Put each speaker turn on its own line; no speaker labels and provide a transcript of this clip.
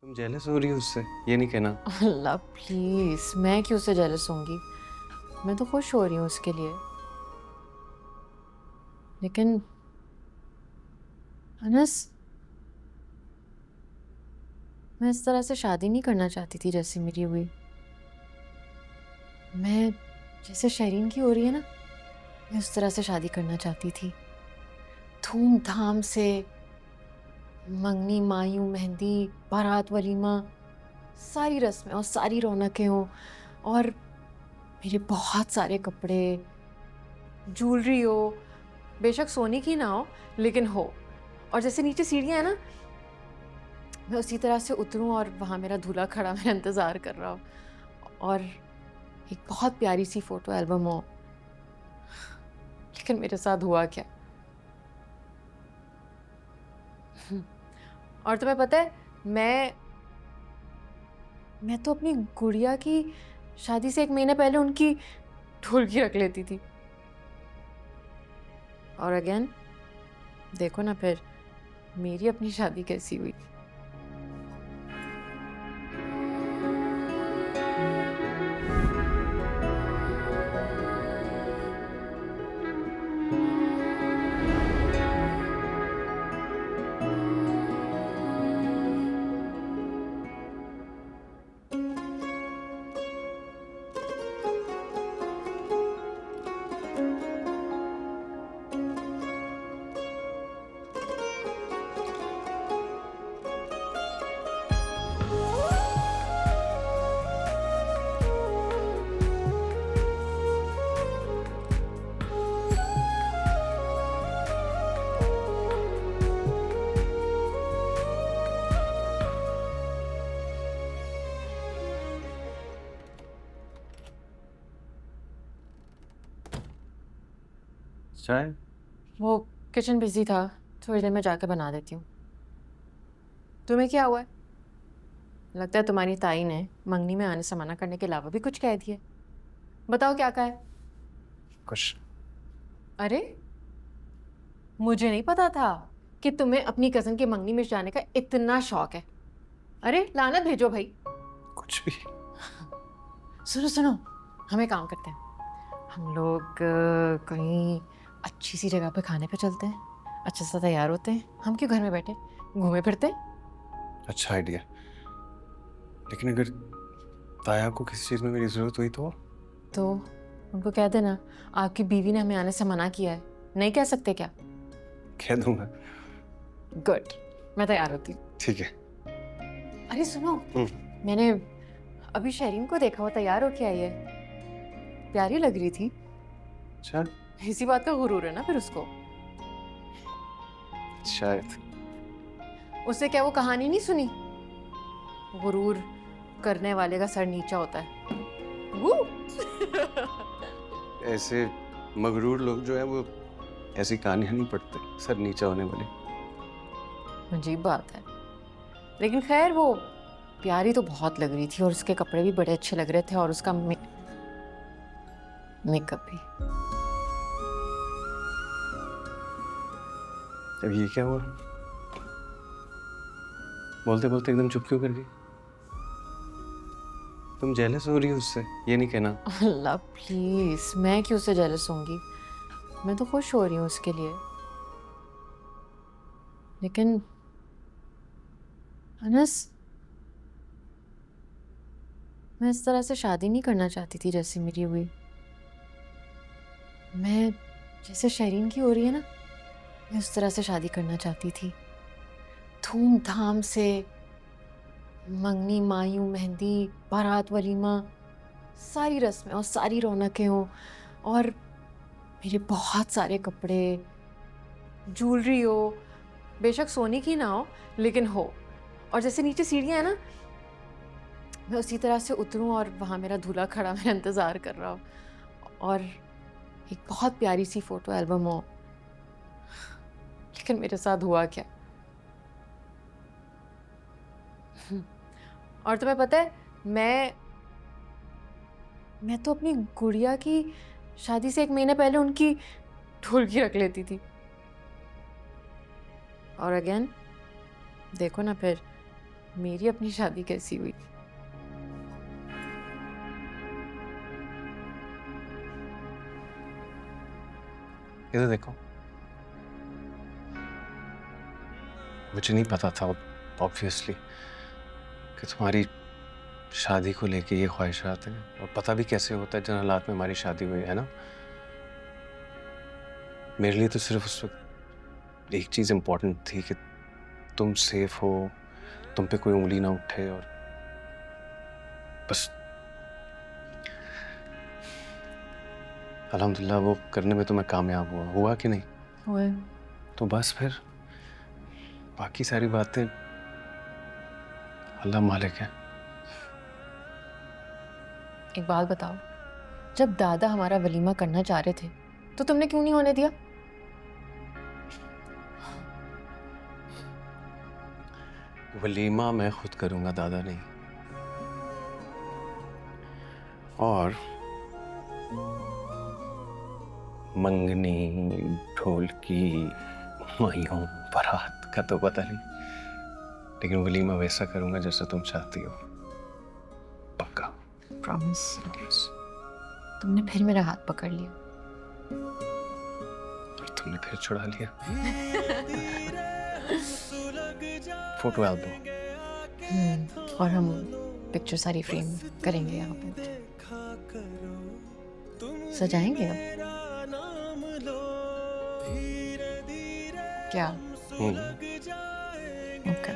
तुम जेलस हो रही हो उससे, ये नहीं कहना।
अल्लाह प्लीज, मैं क्यों से जेलस होंगी। मैं तो खुश हो रही हूँ उसके लिए। लेकिन अनस, मैं इस तरह से शादी नहीं करना चाहती थी जैसी मेरी हुई। मैं जैसे शरीन की हो रही है ना, मैं उस तरह से शादी करना चाहती थी। धूमधाम से मंगनी, मायूं, मेहंदी, बारात, वलीमा, सारी रस्में और सारी रौनकें हों, और मेरे बहुत सारे कपड़े, ज्वेलरी हो, बेशक सोने की ना हो लेकिन हो। और जैसे नीचे सीढ़ियाँ है ना, मैं उसी तरह से उतरूं और वहां मेरा दूल्हा खड़ा मेरा इंतजार कर रहा हो, और एक बहुत प्यारी सी फोटो एल्बम हो। लेकिन मेरे साथ हुआ क्या। और तुम्हें पता है, मैं तो अपनी गुड़िया की शादी से 1 महीने पहले उनकी ढोलकी रख लेती थी। और अगेन देखो ना फिर मेरी अपनी शादी कैसी हुई।
चाय?
वो किचन बिजी था, थोड़ी देर में जाकर बना देती हूँ। तुम्हें क्या हुआ है? लगता है तुम्हारी ताई ने मंगनी में आने से मना करने के अलावा भी कुछ कह दिया। बताओ क्या कहा है।
कुछ।
अरे, मुझे नहीं पता था कि तुम्हें अपनी कजन की मंगनी में जाने का इतना शौक है। अरे लानत भेजो भाई।
कुछ भी।
सुनो सुनो, हमें काम करते हैं। हम लोग कहीं अच्छी सी जगह पे खाने पे चलते हैं, अच्छे से तैयार होते हैं। हम क्यों घर में बैठे घूमे फिरते।
अच्छा आइडिया। लेकिन अगर ताया को किसी चीज में मेरी जरूरत हुई
तो उनको कह देना आपकी बीवी ने हमें आने से मना किया है। नहीं कह सकते क्या?
कह दूंगा।
गुड, मैं तैयार होती हूँ।
ठीक है।
अरे सुनो, मैंने अभी शरीन को देखा, वो तैयार होके आई है। प्यारी लग रही थी।
अच्छा।
इसी बात का गुरूर है ना फिर उसको।
शायद।
उससे क्या वो कहानी नहीं सुनी, गुरूर करने वाले का सर नीचा होता है। वो
ऐसे मगरूर लोग जो है वो ऐसी कहानियां नहीं पढ़ते, सर नीचा होने वाली।
अजीब बात है। लेकिन खैर, वो प्यारी तो बहुत लग रही थी, और उसके कपड़े भी बड़े अच्छे लग रहे थे, और उसका मेकअप भी।
अब ये क्या हुआ? बोलते बोलते एकदम चुप क्यों कर गई? तुम जेलस हो रही हो उससे, ये नहीं कहना।
अल्लाह प्लीज, मैं क्यों से जेलस होंगी। मैं तो खुश हो रही हूँ उसके लिए। लेकिन अनस, मैं इस तरह से शादी नहीं करना चाहती थी जैसी मेरी हुई। मैं जैसे शरीन की हो रही है ना, मैं उस तरह से शादी करना चाहती थी। धूमधाम से मंगनी, मायूं, मेहंदी, बारात, वलीमा, सारी रस्में और सारी रौनकें हों, और मेरे बहुत सारे कपड़े, ज्वेलरी हो, बेशक सोने की ना हो लेकिन हो। और जैसे नीचे सीढ़ियाँ है ना, मैं उसी तरह से उतरूं और वहां मेरा दूल्हा खड़ा मेरा इंतजार कर रहा हो, और एक बहुत प्यारी सी फोटो एल्बम हो। लेकिन मेरे साथ हुआ क्या। और तुम्हें पता है, मैं तो अपनी गुड़िया की शादी से 1 महीने पहले उनकी ढोलकी रख लेती थी। और अगेन देखो ना फिर मेरी अपनी शादी कैसी हुई?
इधर देखो, मुझे नहीं पता था ऑब्वियसली कि तुम्हारी शादी को लेके ये ख्वाहिशात हैं, और पता भी कैसे होता है जिन हालात में हमारी शादी हुई है ना। मेरे लिए तो सिर्फ उस वक्त एक चीज़ इम्पोर्टेंट थी कि तुम सेफ हो, तुम पे कोई उंगली ना उठे, और बस अल्हम्दुलिल्लाह वो करने में तो मैं कामयाब हुआ कि नहीं?
हुए।
तो बस फिर बाकी सारी बातें अल्लाह मालिक है।
एक बात बताओ, जब दादा हमारा वलीमा करना चाह रहे थे तो तुमने क्यों नहीं होने दिया?
वलीमा मैं खुद करूंगा, दादा नहीं। और मंगनी, ढोलकी, मायूं, बारात का तो पता नहीं, लेकिन वलीमा वैसा करूंगा जैसा तुम चाहती हो, पक्का।
प्रॉमिस। तुमने फिर मेरा हाथ पकड़ लिया।
और तुमने फिर छुड़ा लिया। Photo album.
और हम पिक्चर सारी फ्रेम करेंगे यहाँ पे, सजाएंगे अब। क्या? ओके।